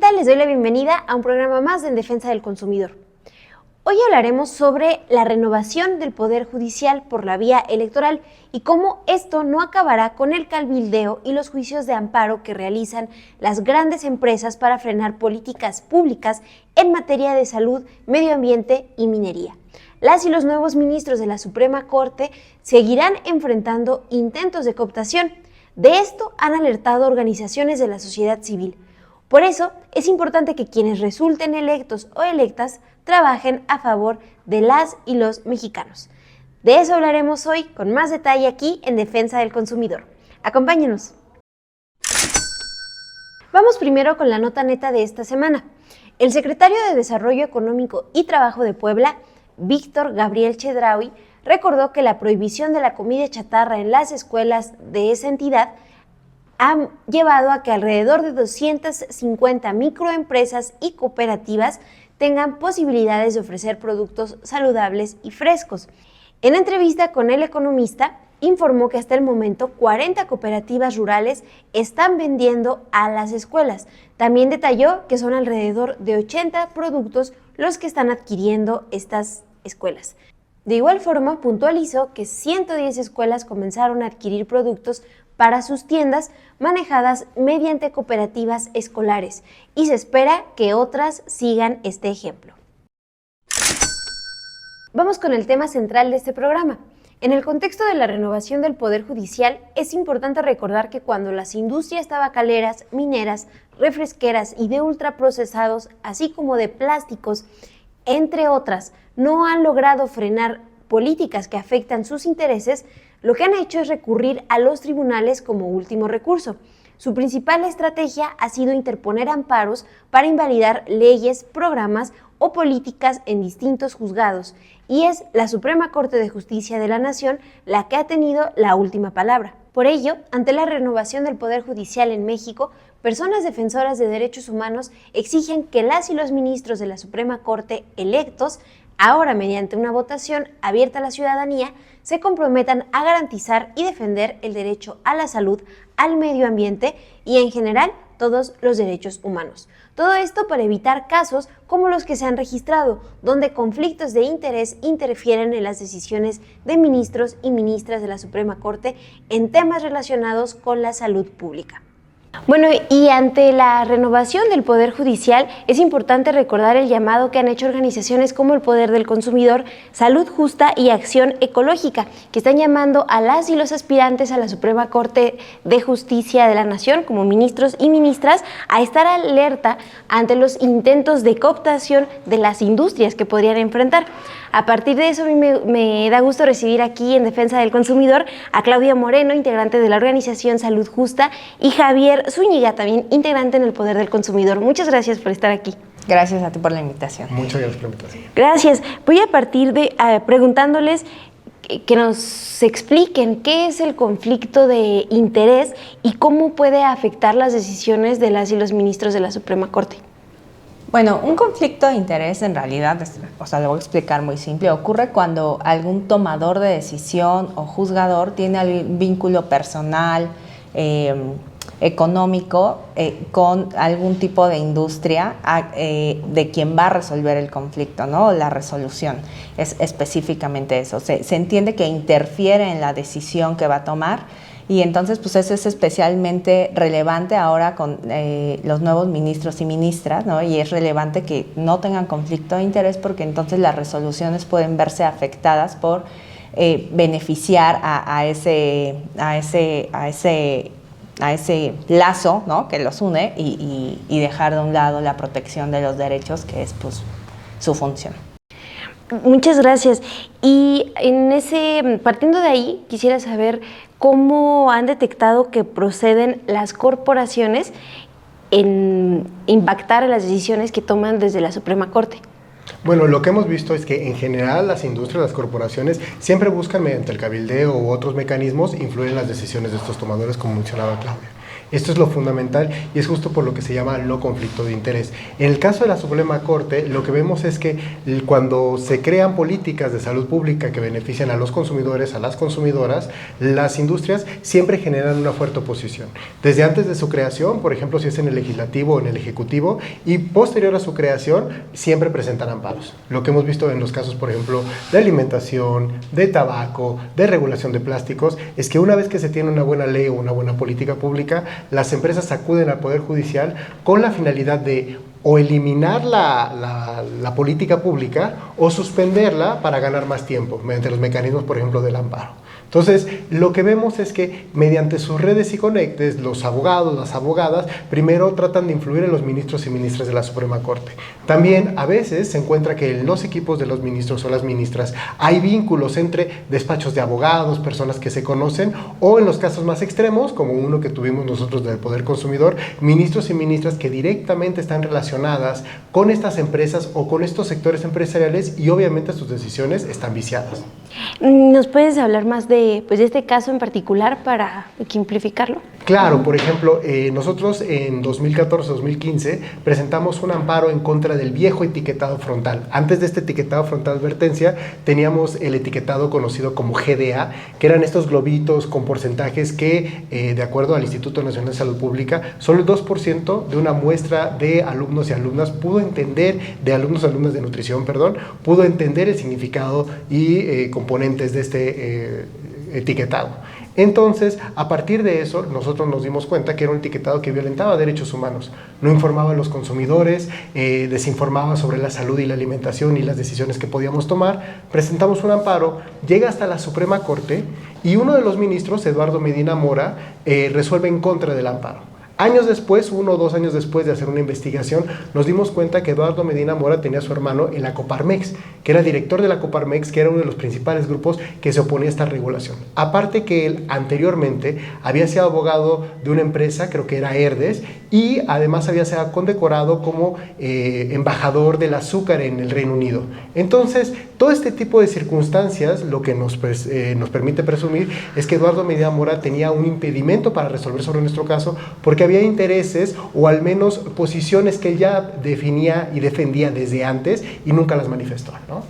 tal? Les doy la bienvenida a un programa más de En Defensa del Consumidor. Hoy hablaremos sobre la renovación del Poder Judicial por la vía electoral y cómo esto no acabará con el cabildeo y los juicios de amparo que realizan las grandes empresas para frenar políticas públicas en materia de salud, medio ambiente y minería. Las y los nuevos ministros de la Suprema Corte seguirán enfrentando intentos de cooptación. De esto han alertado organizaciones de la sociedad civil. Por eso, es importante que quienes resulten electos o electas trabajen a favor de las y los mexicanos. De eso hablaremos hoy con más detalle aquí en Defensa del Consumidor. Acompáñenos. Vamos primero con la nota neta de esta semana. El secretario de Desarrollo Económico y Trabajo de Puebla, Víctor Gabriel Chedraui, recordó que la prohibición de la comida chatarra en las escuelas de esa entidad han llevado a que alrededor de 250 microempresas y cooperativas tengan posibilidades de ofrecer productos saludables y frescos. En entrevista con El Economista, informó que hasta el momento 40 cooperativas rurales están vendiendo a las escuelas. También detalló que son alrededor de 80 productos los que están adquiriendo estas escuelas. De igual forma, puntualizó que 110 escuelas comenzaron a adquirir productos para sus tiendas manejadas mediante cooperativas escolares y se espera que otras sigan este ejemplo. Vamos con el tema central de este programa. En el contexto de la renovación del Poder Judicial, es importante recordar que cuando las industrias tabacaleras, mineras, refresqueras y de ultraprocesados, así como de plásticos, entre otras, no han logrado frenar políticas que afectan sus intereses, lo que han hecho es recurrir a los tribunales como último recurso. Su principal estrategia ha sido interponer amparos para invalidar leyes, programas o políticas en distintos juzgados, y es la Suprema Corte de Justicia de la Nación la que ha tenido la última palabra. Por ello, ante la renovación del Poder Judicial en México, personas defensoras de derechos humanos exigen que las y los ministros de la Suprema Corte electos, ahora mediante una votación abierta a la ciudadanía, se comprometan a garantizar y defender el derecho a la salud, al medio ambiente y en general todos los derechos humanos. Todo esto para evitar casos como los que se han registrado, donde conflictos de interés interfieren en las decisiones de ministros y ministras de la Suprema Corte en temas relacionados con la salud pública. Bueno, y ante la renovación del Poder Judicial, es importante recordar el llamado que han hecho organizaciones como el Poder del Consumidor, Salud Justa y Acción Ecológica, que están llamando a las y los aspirantes a la Suprema Corte de Justicia de la Nación, como ministros y ministras, a estar alerta ante los intentos de cooptación de las industrias que podrían enfrentar. A partir de eso, a mí me da gusto recibir aquí en Defensa del Consumidor a Claudia Moreno, integrante de la organización Salud Justa, y Javier Zúñiga, también integrante en el Poder del Consumidor. Muchas gracias por estar aquí. Gracias a ti por la invitación. Muchas gracias por la invitación. Gracias. Voy a partir de preguntándoles que nos expliquen qué es el conflicto de interés y cómo puede afectar las decisiones de las y los ministros de la Suprema Corte. Bueno, un conflicto de interés en realidad, lo voy a explicar muy simple, ocurre cuando algún tomador de decisión o juzgador tiene algún vínculo personal, económico con algún tipo de industria de quien va a resolver el conflicto, ¿no? La resolución es específicamente eso. Se entiende que interfiere en la decisión que va a tomar. Y entonces, pues eso es especialmente relevante ahora con los nuevos ministros y ministras, ¿no? Y es relevante que no tengan conflicto de interés porque entonces las resoluciones pueden verse afectadas por beneficiar a ese lazo, ¿no? Que los une y dejar de un lado la protección de los derechos, que es pues su función. Muchas gracias. Y partiendo de ahí, quisiera saber cómo han detectado que proceden las corporaciones en impactar en las decisiones que toman desde la Suprema Corte. Bueno, lo que hemos visto es que en general las industrias, las corporaciones siempre buscan mediante el cabildeo u otros mecanismos influir en las decisiones de estos tomadores, como mencionaba Claudia. Esto es lo fundamental y es justo por lo que se llama no conflicto de interés. En el caso de la Suprema Corte, lo que vemos es que cuando se crean políticas de salud pública que benefician a los consumidores, a las consumidoras, las industrias siempre generan una fuerte oposición. Desde antes de su creación, por ejemplo, si es en el legislativo o en el ejecutivo, y posterior a su creación, siempre presentan amparos. Lo que hemos visto en los casos, por ejemplo, de alimentación, de tabaco, de regulación de plásticos, es que una vez que se tiene una buena ley o una buena política pública, las empresas acuden al Poder Judicial con la finalidad de o eliminar la política pública o suspenderla para ganar más tiempo, mediante los mecanismos, por ejemplo, del amparo. Entonces, lo que vemos es que mediante sus redes y conectes, los abogados, las abogadas, primero tratan de influir en los ministros y ministras de la Suprema Corte. También, a veces, se encuentra que en los equipos de los ministros o las ministras hay vínculos entre despachos de abogados, personas que se conocen, o en los casos más extremos, como uno que tuvimos nosotros del Poder Consumidor, ministros y ministras que directamente están relacionadas con estas empresas o con estos sectores empresariales y obviamente sus decisiones están viciadas. ¿Nos puedes hablar más de este caso en particular para ejemplificarlo? Claro, por ejemplo, nosotros en 2014-2015 presentamos un amparo en contra del viejo etiquetado frontal. Antes de este etiquetado frontal advertencia, teníamos el etiquetado conocido como GDA, que eran estos globitos con porcentajes que, de acuerdo al Instituto Nacional de Salud Pública, solo el 2% de una muestra de alumnos y alumnas pudo entender, de alumnos y alumnas de nutrición, pudo entender el significado y componentes de este etiquetado. Entonces, a partir de eso, nosotros nos dimos cuenta que era un etiquetado que violentaba derechos humanos. No informaba a los consumidores, desinformaba sobre la salud y la alimentación y las decisiones que podíamos tomar. Presentamos un amparo, llega hasta la Suprema Corte y uno de los ministros, Eduardo Medina Mora, resuelve en contra del amparo. Años después, 1 o 2 años después de hacer una investigación, nos dimos cuenta que Eduardo Medina Mora tenía a su hermano en la Coparmex, que era director de la Coparmex, que era uno de los principales grupos que se oponía a esta regulación. Aparte que él anteriormente había sido abogado de una empresa, creo que era Herdes, y además había sido condecorado como embajador del azúcar en el Reino Unido. Entonces, todo este tipo de circunstancias, lo que nos permite presumir es que Eduardo Medina Mora tenía un impedimento para resolver sobre nuestro caso, porque había intereses o al menos posiciones que él ya definía y defendía desde antes y nunca las manifestó, ¿no?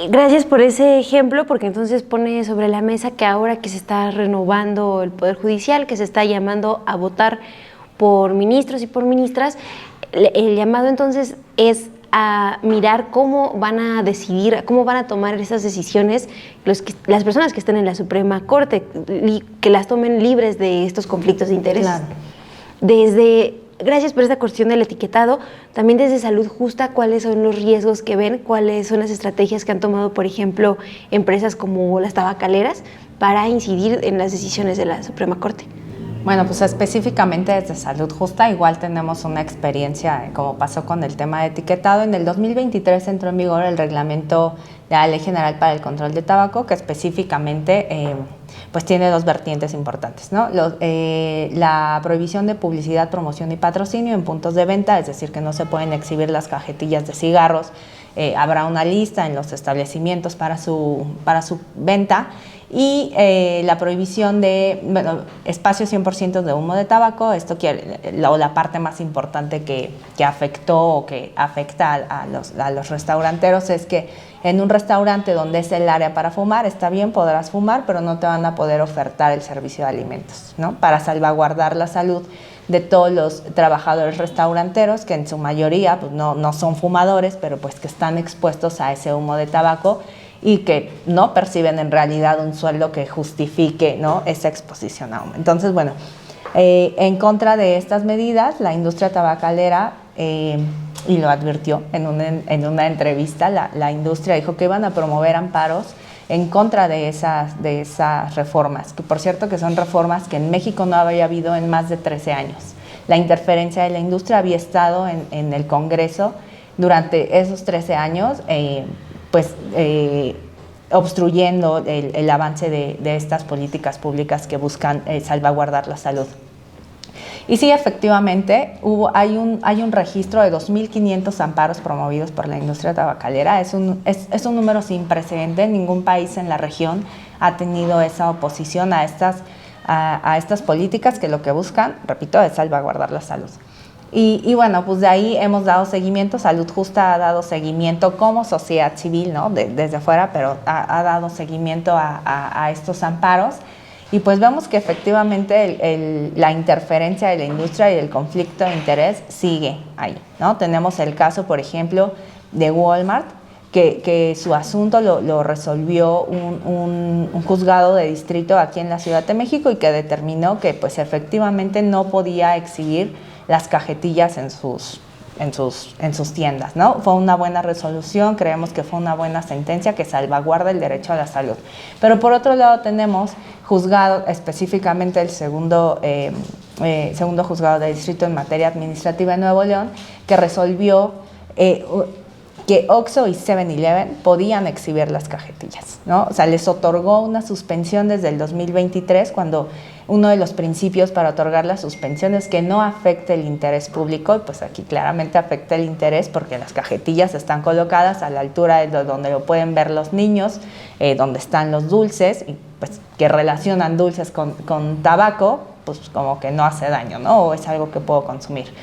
Gracias por ese ejemplo, porque entonces pone sobre la mesa que ahora que se está renovando el Poder Judicial, que se está llamando a votar por ministros y por ministras, el llamado entonces es a mirar cómo van a decidir, cómo van a tomar esas decisiones las personas que están en la Suprema Corte, que las tomen libres de estos conflictos de interés. Claro. Gracias por esta cuestión del etiquetado, también desde Salud Justa, ¿cuáles son los riesgos que ven? ¿Cuáles son las estrategias que han tomado, por ejemplo, empresas como las tabacaleras para incidir en las decisiones de la Suprema Corte? Bueno, pues específicamente desde Salud Justa igual tenemos una experiencia como pasó con el tema de etiquetado. En el 2023 entró en vigor el reglamento de la Ley General para el Control de Tabaco, que específicamente pues tiene 2 vertientes importantes, ¿no? La prohibición de publicidad, promoción y patrocinio en puntos de venta, es decir, que no se pueden exhibir las cajetillas de cigarros. Habrá una lista en los establecimientos para su venta. Y la prohibición de espacios 100% de humo de tabaco, esto la parte más importante que afectó o que afecta a los restauranteros es que en un restaurante donde es el área para fumar, está bien, podrás fumar, pero no te van a poder ofertar el servicio de alimentos, ¿no? Para salvaguardar la salud de todos los trabajadores restauranteros, que en su mayoría pues, no son fumadores, pero pues que están expuestos a ese humo de tabaco y que no perciben en realidad un sueldo que justifique, ¿no?, esa exposición a humo. Entonces, bueno, en contra de estas medidas, la industria tabacalera, y lo advirtió en una entrevista, la industria dijo que iban a promover amparos en contra de esas reformas, que por cierto que son reformas que en México no había habido en más de 13 años. La interferencia de la industria había estado en el Congreso durante esos 13 años, obstruyendo el avance de estas políticas públicas que buscan salvaguardar la salud. Y sí, efectivamente, hay un registro de 2.500 amparos promovidos por la industria tabacalera. Es un número sin precedente. Ningún país en la región ha tenido esa oposición a estas a estas políticas que lo que buscan, repito, es salvaguardar la salud. Y bueno, pues de ahí hemos dado seguimiento, Salud Justa ha dado seguimiento como sociedad civil, ¿no? Desde afuera, pero ha dado seguimiento a estos amparos. Y pues vemos que efectivamente la interferencia de la industria y el conflicto de interés sigue ahí, ¿no? Tenemos el caso, por ejemplo, de Walmart, que su asunto lo resolvió un juzgado de distrito aquí en la Ciudad de México y que determinó que pues efectivamente no podía exhibir las cajetillas en sus tiendas, ¿no? Fue una buena resolución, creemos que fue una buena sentencia que salvaguarda el derecho a la salud. Pero por otro lado tenemos juzgado, específicamente el segundo juzgado de distrito en materia administrativa de Nuevo León, que resolvió que Oxxo y 7-Eleven podían exhibir las cajetillas, ¿no? O sea, les otorgó una suspensión desde el 2023, cuando uno de los principios para otorgar la suspensión es que no afecte el interés público, y pues aquí claramente afecta el interés porque las cajetillas están colocadas a la altura de donde lo pueden ver los niños, donde están los dulces, y pues que relacionan dulces con tabaco, pues como que no hace daño, ¿no? O es algo que puedo consumir.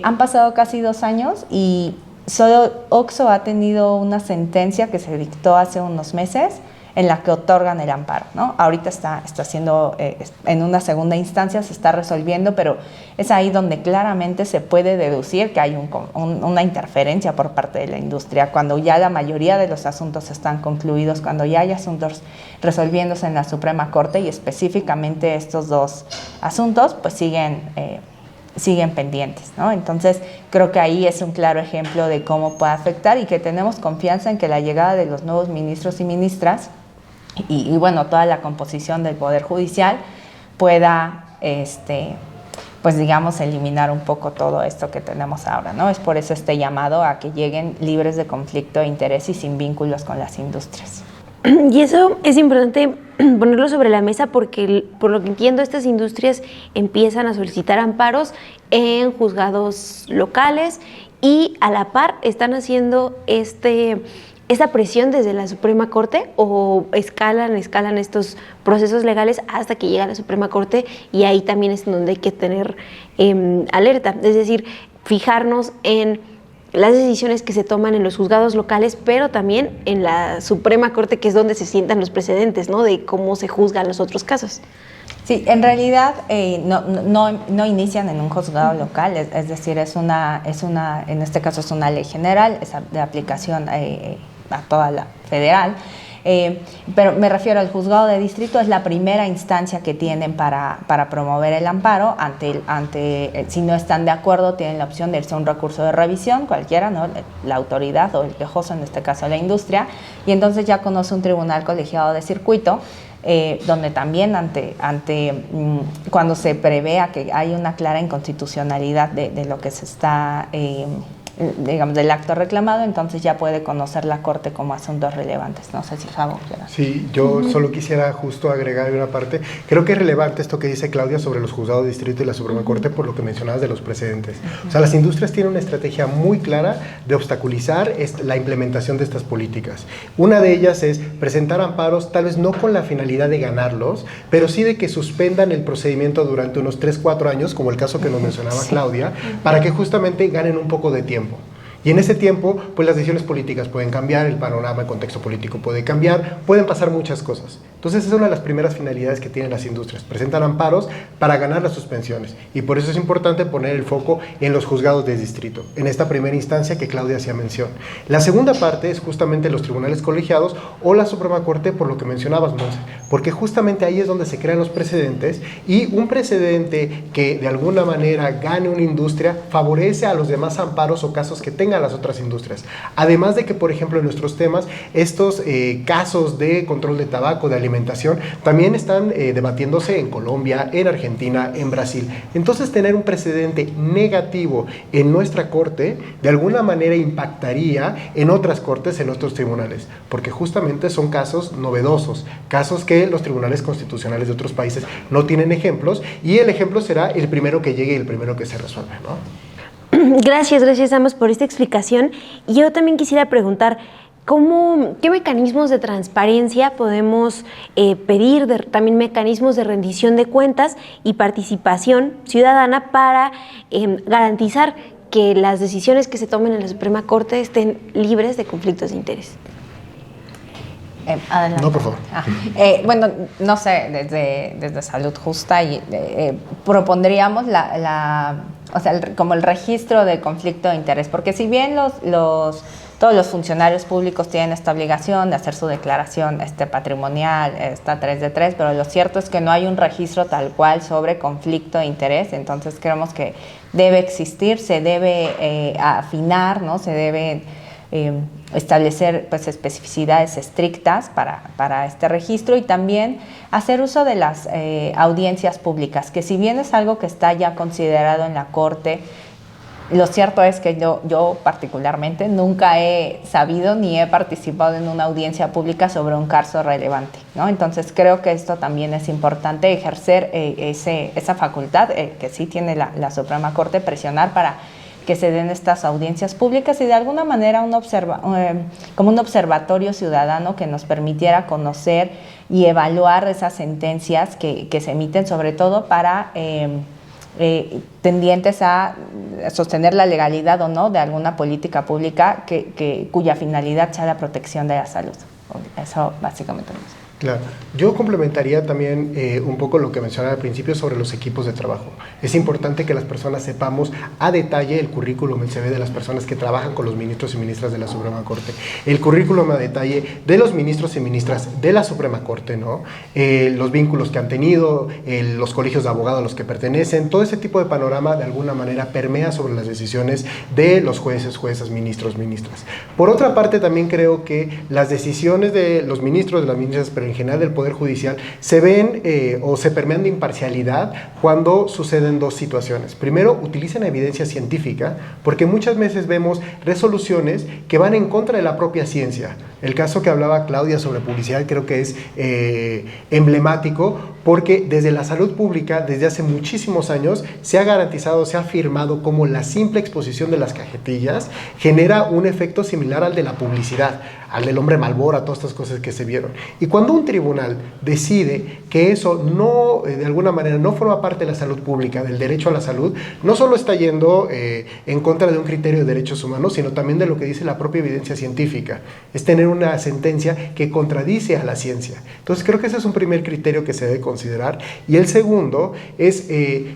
Han pasado casi 2 años y solo Oxxo ha tenido una sentencia que se dictó hace unos meses en la que otorgan el amparo, ¿no? Ahorita está haciendo, en una segunda instancia se está resolviendo, pero es ahí donde claramente se puede deducir que hay una interferencia por parte de la industria, cuando ya la mayoría de los asuntos están concluidos, cuando ya hay asuntos resolviéndose en la Suprema Corte, y específicamente estos 2 asuntos pues siguen pendientes, ¿no? Entonces, creo que ahí es un claro ejemplo de cómo puede afectar, y que tenemos confianza en que la llegada de los nuevos ministros y ministras y bueno, toda la composición del Poder Judicial pueda, pues digamos, eliminar un poco todo esto que tenemos ahora, ¿no? Es por eso este llamado a que lleguen libres de conflicto de interés y sin vínculos con las industrias. Y eso es importante ponerlo sobre la mesa porque, por lo que entiendo, estas industrias empiezan a solicitar amparos en juzgados locales y a la par están haciendo esta presión desde la Suprema Corte, o escalan estos procesos legales hasta que llega a la Suprema Corte, y ahí también es donde hay que tener alerta, es decir, fijarnos en las decisiones que se toman en los juzgados locales, pero también en la Suprema Corte, que es donde se sientan los precedentes, ¿no? De cómo se juzgan los otros casos. Sí, en realidad no inician en un juzgado local, es decir, en este caso es una ley general, es de aplicación a toda la federal. Pero me refiero al juzgado de distrito, es la primera instancia que tienen para promover el amparo. Si no están de acuerdo, tienen la opción de irse a un recurso de revisión, cualquiera, ¿no? La autoridad o el quejoso, en este caso la industria, y entonces ya conoce un tribunal colegiado de circuito, donde también cuando se prevea que hay una clara inconstitucionalidad de lo que se está digamos, del acto reclamado, entonces ya puede conocer la Corte como asuntos relevantes. No sé si Javo quiera. Sí, yo solo quisiera justo agregar una parte. Creo que es relevante esto que dice Claudia sobre los juzgados de distrito y la Suprema Corte, por lo que mencionabas de los precedentes. O sea, las industrias tienen una estrategia muy clara de obstaculizar la implementación de estas políticas. Una de ellas es presentar amparos, tal vez no con la finalidad de ganarlos, pero sí de que suspendan el procedimiento durante unos 3-4 años, como el caso que nos mencionaba Claudia, para que justamente ganen un poco de tiempo. Y en ese tiempo, pues las decisiones políticas pueden cambiar, el panorama, el contexto político puede cambiar, pueden pasar muchas cosas. Entonces, esa es una de las primeras finalidades que tienen las industrias, presentan amparos para ganar las suspensiones. Y por eso es importante poner el foco en los juzgados de distrito, en esta primera instancia que Claudia hacía mención. La segunda parte es justamente los tribunales colegiados o la Suprema Corte, por lo que mencionabas, Monse, porque justamente ahí es donde se crean los precedentes, y un precedente que de alguna manera gane una industria favorece a los demás amparos o casos que tengan las otras industrias. Además de que, por ejemplo, en nuestros temas, estos casos de control de tabaco, de alimentación, también están debatiéndose en Colombia, en Argentina, en Brasil. Entonces, tener un precedente negativo en nuestra corte, de alguna manera impactaría en otras cortes, en otros tribunales, porque justamente son casos novedosos, casos que los tribunales constitucionales de otros países no tienen ejemplos, y el ejemplo será el primero que llegue y el primero que se resuelva, ¿no? Gracias ambos por esta explicación. Y yo también quisiera preguntar, ¿Qué mecanismos de transparencia podemos pedir, también mecanismos de rendición de cuentas y participación ciudadana para garantizar que las decisiones que se tomen en la Suprema Corte estén libres de conflictos de interés? Adelante. No, por favor. Bueno, no sé, desde Salud Justa propondríamos como el registro de conflicto de interés, porque si bien todos los funcionarios públicos tienen esta obligación de hacer su declaración patrimonial, esta 3 de 3, pero lo cierto es que no hay un registro tal cual sobre conflicto de interés, entonces creemos que debe existir, se debe afinar, ¿no? Se debe establecer pues especificidades estrictas para este registro y también hacer uso de las audiencias públicas, que si bien es algo que está ya considerado en la Corte, lo cierto es que yo particularmente nunca he sabido ni he participado en una audiencia pública sobre un caso relevante, ¿no? Entonces creo que esto también es importante, ejercer esa facultad que sí tiene la Suprema Corte, presionar para que se den estas audiencias públicas y de alguna manera como un observatorio ciudadano que nos permitiera conocer y evaluar esas sentencias que se emiten, sobre todo para tendientes a sostener la legalidad o no de alguna política pública cuya finalidad sea la protección de la salud. Eso básicamente lo es. Claro, yo complementaría también un poco lo que mencionaba al principio sobre los equipos de trabajo. Es importante que las personas sepamos a detalle el currículum, el CV de las personas que trabajan con los ministros y ministras de la Suprema Corte, el currículum a detalle de los ministros y ministras de la Suprema Corte, ¿no? Los vínculos que han tenido, los colegios de abogados a los que pertenecen, todo ese tipo de panorama de alguna manera permea sobre las decisiones de los jueces, juezas, ministros, ministras. Por otra parte, también creo que las decisiones de los ministros, de las ministras, pero en general del Poder Judicial, se ven o se permean de imparcialidad cuando suceden dos situaciones. Primero, utilizan evidencia científica, porque muchas veces vemos resoluciones que van en contra de la propia ciencia. El caso que hablaba Claudia sobre publicidad creo que es emblemático, porque desde la salud pública, desde hace muchísimos años, se ha garantizado, se ha afirmado como la simple exposición de las cajetillas genera un efecto similar al de la publicidad, al del hombre Malboro, a todas estas cosas que se vieron. Y cuando un tribunal decide que eso no, de alguna manera, no forma parte de la salud pública, del derecho a la salud, no solo está yendo en contra de un criterio de derechos humanos, sino también de lo que dice la propia evidencia científica. Es tener una sentencia que contradice a la ciencia. Entonces creo que ese es un primer criterio que se debe considerar. Y el segundo es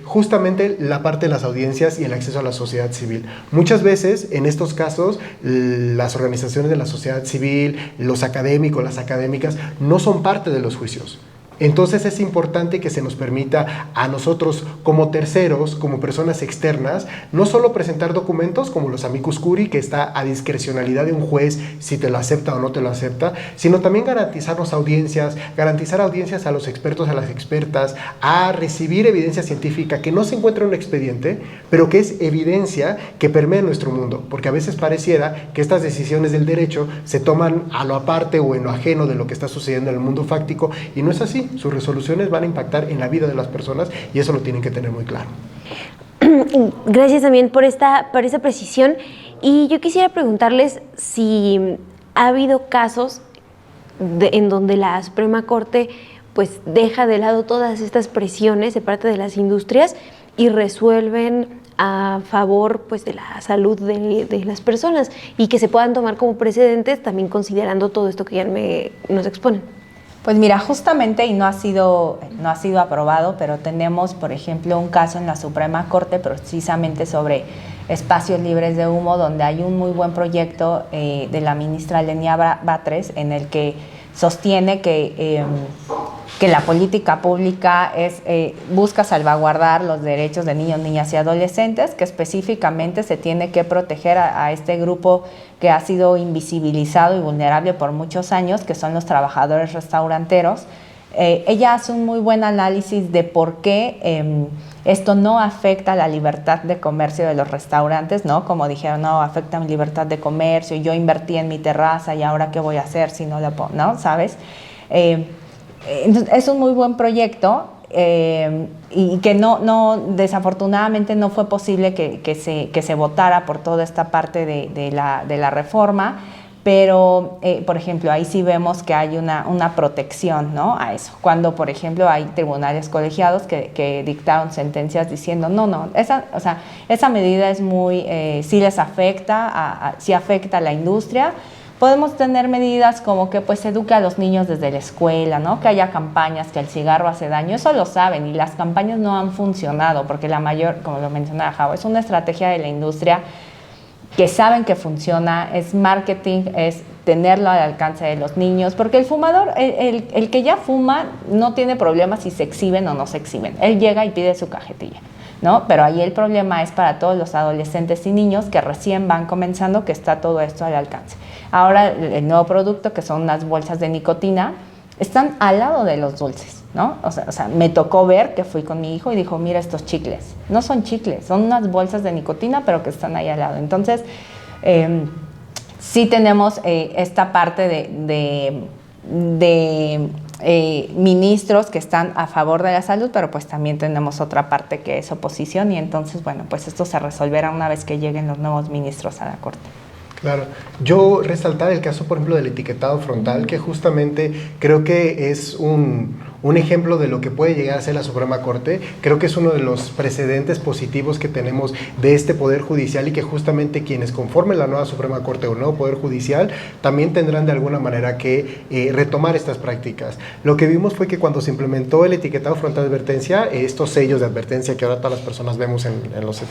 justamente la parte de las audiencias y el acceso a la sociedad civil. Muchas veces, en estos casos, las organizaciones de la sociedad civil, los académicos, las académicas, no son parte de los juicios. Entonces es importante que se nos permita a nosotros como terceros, como personas externas, no solo presentar documentos como los amicus curiae, que está a discrecionalidad de un juez si te lo acepta o no te lo acepta, sino también garantizarnos audiencias, garantizar audiencias a los expertos, a las expertas, a recibir evidencia científica que no se encuentra en un expediente, pero que es evidencia que permea nuestro mundo, porque a veces pareciera que estas decisiones del derecho se toman a lo aparte o en lo ajeno de lo que está sucediendo en el mundo fáctico, y no es así. Sus resoluciones van a impactar en la vida de las personas y eso lo tienen que tener muy claro. Gracias también por esa precisión. Y yo quisiera preguntarles si ha habido casos en donde la Suprema Corte pues deja de lado todas estas presiones de parte de las industrias y resuelven a favor pues de la salud de las personas y que se puedan tomar como precedentes, también considerando todo esto que ya nos exponen. Pues mira, justamente, y no ha sido aprobado, pero tenemos, por ejemplo, un caso en la Suprema Corte precisamente sobre espacios libres de humo, donde hay un muy buen proyecto de la ministra Lenia Batres, en el que sostiene que la política pública busca salvaguardar los derechos de niños, niñas y adolescentes, que específicamente se tiene que proteger a este grupo que ha sido invisibilizado y vulnerable por muchos años, que son los trabajadores restauranteros. Ella hace un muy buen análisis de por qué esto no afecta la libertad de comercio de los restaurantes, ¿no? Como dijeron, no, afecta mi libertad de comercio, yo invertí en mi terraza y ahora qué voy a hacer si no la pongo, ¿no? ¿Sabes? Entonces, es un muy buen proyecto y que desafortunadamente no fue posible que se votara por toda esta parte de la reforma, Pero, por ejemplo, ahí sí vemos que hay una protección, ¿no?, a eso. Cuando, por ejemplo, hay tribunales colegiados que dictaron sentencias diciendo, no, esa medida es muy, sí les afecta, sí afecta a la industria. Podemos tener medidas como que pues eduque a los niños desde la escuela, ¿no?, que haya campañas, que el cigarro hace daño, eso lo saben, y las campañas no han funcionado, porque la mayor, como lo mencionaba Javo, es una estrategia de la industria que saben que funciona, es marketing, es tenerlo al alcance de los niños, porque el fumador, el que ya fuma, no tiene problema si se exhiben o no se exhiben. Él llega y pide su cajetilla, ¿no? Pero ahí el problema es para todos los adolescentes y niños que recién van comenzando, que está todo esto al alcance. Ahora el nuevo producto, que son unas bolsas de nicotina, están al lado de los dulces, ¿no? O sea, me tocó ver que fui con mi hijo y dijo, mira estos chicles. No son chicles, son unas bolsas de nicotina, pero que están ahí al lado. Entonces, sí tenemos esta parte de ministros que están a favor de la salud, pero pues también tenemos otra parte que es oposición, y entonces, bueno, pues esto se resolverá una vez que lleguen los nuevos ministros a la Corte. Claro, yo resaltar el caso, por ejemplo, del etiquetado frontal, que justamente creo que es un ejemplo de lo que puede llegar a ser la Suprema Corte. Creo que es uno de los precedentes positivos que tenemos de este Poder Judicial, y que justamente quienes conformen la nueva Suprema Corte o el nuevo Poder Judicial también tendrán de alguna manera que retomar estas prácticas. Lo que vimos fue que cuando se implementó el etiquetado frontal de advertencia, estos sellos de advertencia que ahora todas las personas vemos en los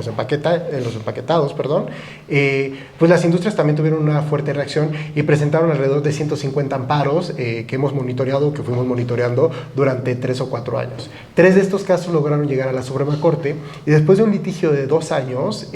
empaquetados, pues las industrias también tuvieron una fuerte reacción y presentaron alrededor de 150 amparos que hemos monitoreado, que fuimos monitoreando durante 3 o 4 años. 3 de estos casos lograron llegar a la Suprema Corte, y después de un litigio de 2 años,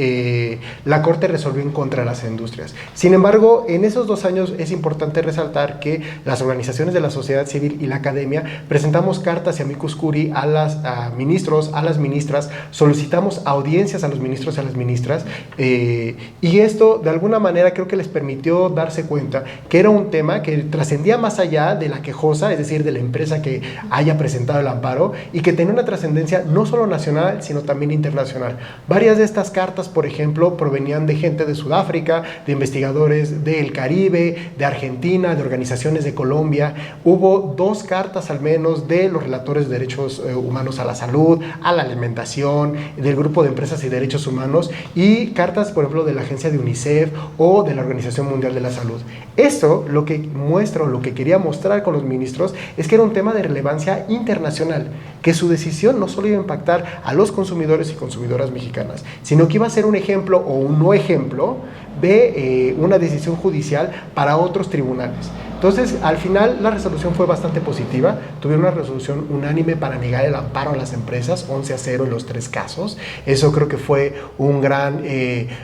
la Corte resolvió en contra de las industrias. Sin embargo, en esos 2 años es importante resaltar que las organizaciones de la sociedad civil y la academia presentamos cartas y amicus curiae a ministros, a las ministras, solicitamos audiencias a los ministros y a las ministras, y esto de alguna manera creo que les permitió darse cuenta que era un tema que trascendía más allá de la quejosa, es decir, de la empresa que haya presentado el amparo, y que tenía una trascendencia no solo nacional, sino también internacional. Varias de estas cartas, por ejemplo, provenían de gente de Sudáfrica, de investigadores del Caribe, de Argentina, de organizaciones de Colombia. Hubo 2 cartas al menos de los relatores de derechos humanos a la salud, a la alimentación, del grupo de empresas y derechos humanos, y cartas, por ejemplo, de la agencia de UNICEF o de la Organización Mundial de la Salud. Esto lo que muestra, o lo que quería mostrar con los ministros, es que era un tema de relevancia internacional, que su decisión no solo iba a impactar a los consumidores y consumidoras mexicanas, sino que iba a ser un ejemplo o un no ejemplo de una decisión judicial para otros tribunales. Entonces, al final, la resolución fue bastante positiva. Tuvieron una resolución unánime para negar el amparo a las empresas, 11-0 en los 3 casos. Eso creo que fue un gran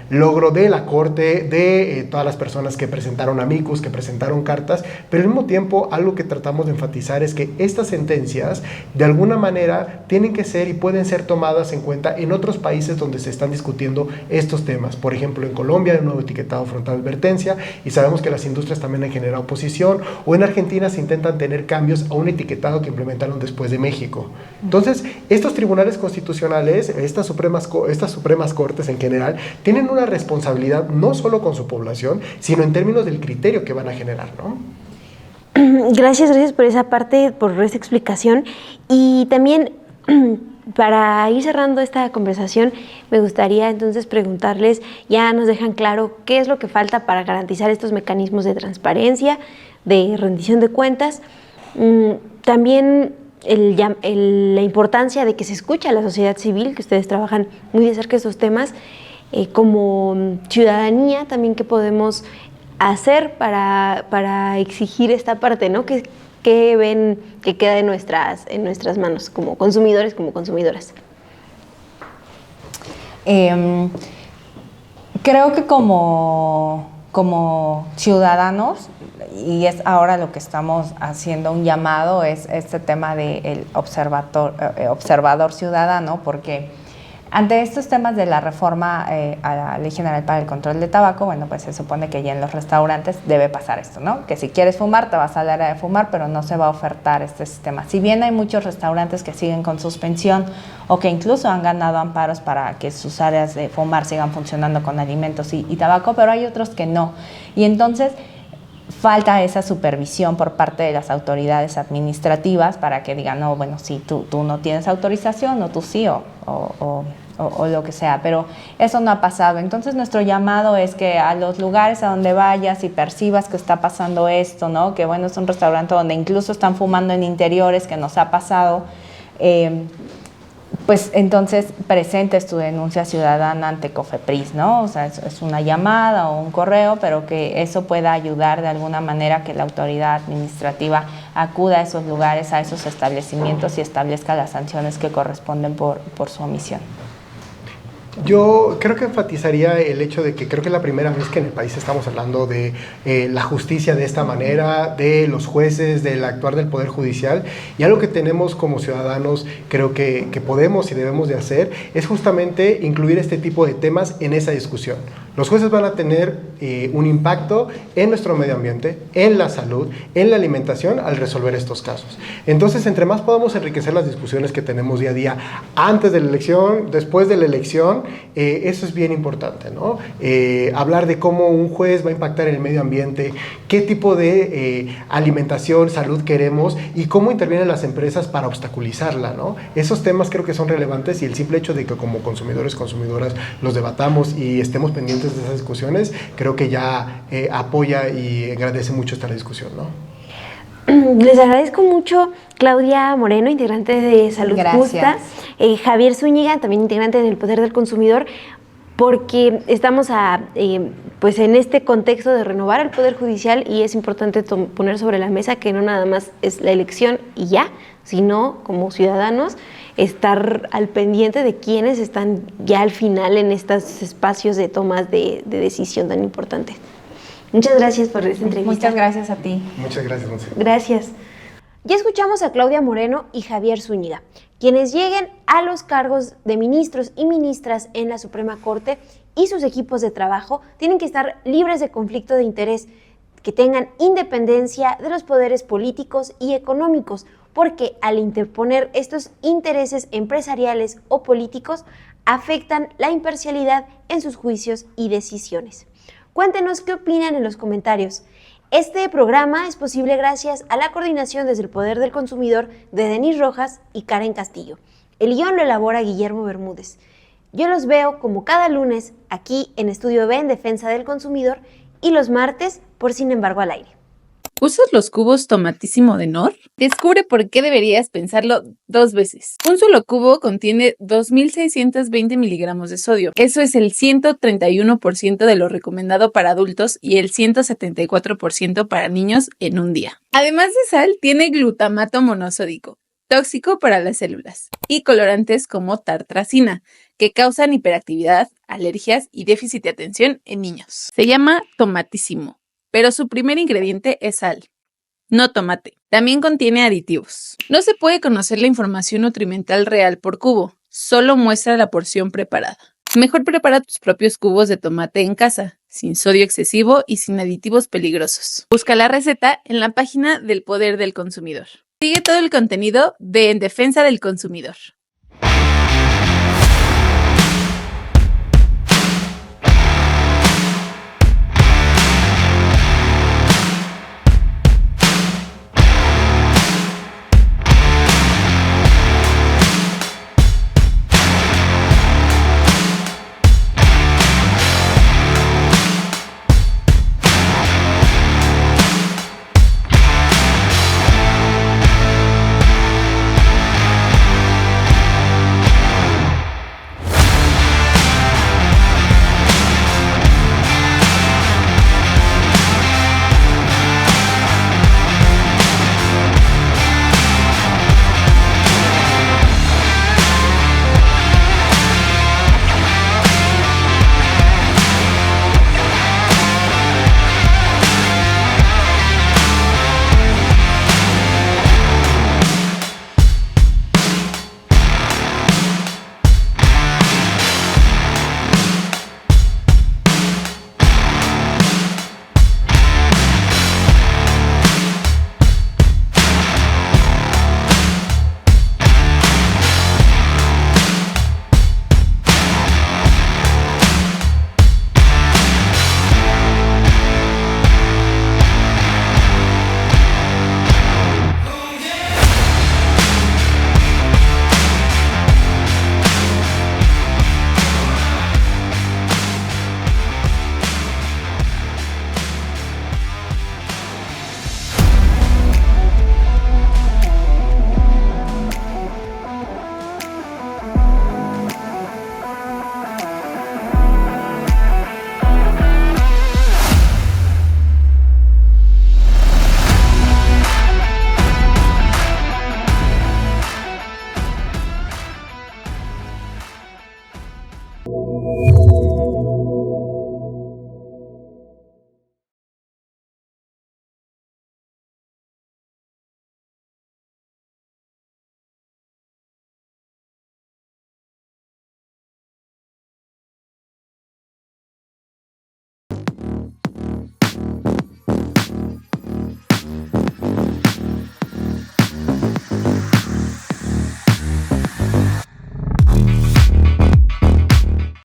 logro de la Corte, de todas las personas que presentaron amicus, que presentaron cartas, pero al mismo tiempo, algo que tratamos de enfatizar es que estas sentencias, de alguna manera, tienen que ser y pueden ser tomadas en cuenta en otros países donde se están discutiendo estos temas. Por ejemplo, en Colombia hay un nuevo etiquetado frontal de advertencia, y sabemos que las industrias también han generado oposición, o en Argentina se intentan tener cambios a un etiquetado que implementaron después de México. Entonces, estos tribunales constitucionales, estas supremas cortes en general, tienen una responsabilidad no solo con su población, sino en términos del criterio que van a generar, ¿no? Gracias por esa parte, por esa explicación. Y también, para ir cerrando esta conversación, me gustaría entonces preguntarles, ya nos dejan claro qué es lo que falta para garantizar estos mecanismos de transparencia, de rendición de cuentas, también la importancia de que se escuche a la sociedad civil, que ustedes trabajan muy de cerca estos temas, como ciudadanía también, qué podemos hacer para exigir esta parte, ¿no? ¿Qué ven que queda en nuestras manos como consumidores, como consumidoras? Creo que como ciudadanos, y es ahora lo que estamos haciendo un llamado, es este tema del observador ciudadano, porque Ante estos temas de la reforma a la Ley General para el Control del Tabaco, bueno, pues se supone que ya en los restaurantes debe pasar esto, ¿no? Que si quieres fumar, te vas a la área de fumar, pero no se va a ofertar este sistema. Si bien hay muchos restaurantes que siguen con suspensión o que incluso han ganado amparos para que sus áreas de fumar sigan funcionando con alimentos y tabaco, pero hay otros que no. Y entonces falta esa supervisión por parte de las autoridades administrativas para que digan, no, bueno, sí, tú no tienes autorización, o tú sí, o lo que sea, pero eso no ha pasado. Entonces nuestro llamado es que a los lugares a donde vayas y percibas que está pasando esto, ¿no? Que bueno, es un restaurante donde incluso están fumando en interiores, que nos ha pasado, pues entonces presentes tu denuncia ciudadana ante COFEPRIS, ¿no? O sea, es una llamada o un correo, pero que eso pueda ayudar de alguna manera que la autoridad administrativa acuda a esos lugares, a esos establecimientos y establezca las sanciones que corresponden por su omisión. Yo creo que enfatizaría el hecho de que creo que es la primera vez que en el país estamos hablando de la justicia de esta manera, de los jueces, del actuar del Poder Judicial, y algo que tenemos como ciudadanos, creo que podemos y debemos de hacer, es justamente incluir este tipo de temas en esa discusión. Los jueces van a tener un impacto en nuestro medio ambiente, en la salud, en la alimentación al resolver estos casos. Entonces, entre más podamos enriquecer las discusiones que tenemos día a día, antes de la elección, después de la elección, eso es bien importante, ¿no? Hablar de cómo un juez va a impactar en el medio ambiente, qué tipo de alimentación, salud queremos y cómo intervienen las empresas para obstaculizarla, ¿no? Esos temas creo que son relevantes y el simple hecho de que como consumidores, consumidoras los debatamos y estemos pendientes de esas discusiones, creo que ya apoya y agradece mucho esta discusión, ¿no? Les agradezco mucho, Claudia Moreno, integrante de Salud Justa, Javier Zúñiga, también integrante del Poder del Consumidor, porque estamos pues en este contexto de renovar el Poder Judicial y es importante poner sobre la mesa que no nada más es la elección y ya, sino como ciudadanos estar al pendiente de quienes están ya al final en estos espacios de tomas de decisión tan importantes. Muchas gracias por esta entrevista. Muchas gracias a ti. Muchas gracias, Monse. Gracias. Ya escuchamos a Claudia Moreno y Javier Zúñiga, quienes lleguen a los cargos de ministros y ministras en la Suprema Corte y sus equipos de trabajo tienen que estar libres de conflicto de interés, que tengan independencia de los poderes políticos y económicos, porque al interponer estos intereses empresariales o políticos afectan la imparcialidad en sus juicios y decisiones. Cuéntenos qué opinan en los comentarios. Este programa es posible gracias a la coordinación desde el Poder del Consumidor de Denis Rojas y Karen Castillo. El guión lo elabora Guillermo Bermúdez. Yo los veo como cada lunes aquí en Estudio B en Defensa del Consumidor y los martes por Sin embargo al aire. ¿Usas los cubos Tomatísimo de Knorr? Descubre por qué deberías pensarlo 2 veces. Un solo cubo contiene 2.620 miligramos de sodio. Eso es el 131% de lo recomendado para adultos y el 174% para niños en un día. Además de sal, tiene glutamato monosódico, tóxico para las células, y colorantes como tartrazina, que causan hiperactividad, alergias y déficit de atención en niños. Se llama Tomatísimo, pero su primer ingrediente es sal, no tomate. También contiene aditivos. No se puede conocer la información nutrimental real por cubo, solo muestra la porción preparada. Mejor prepara tus propios cubos de tomate en casa, sin sodio excesivo y sin aditivos peligrosos. Busca la receta en la página del Poder del Consumidor. Sigue todo el contenido de En Defensa del Consumidor.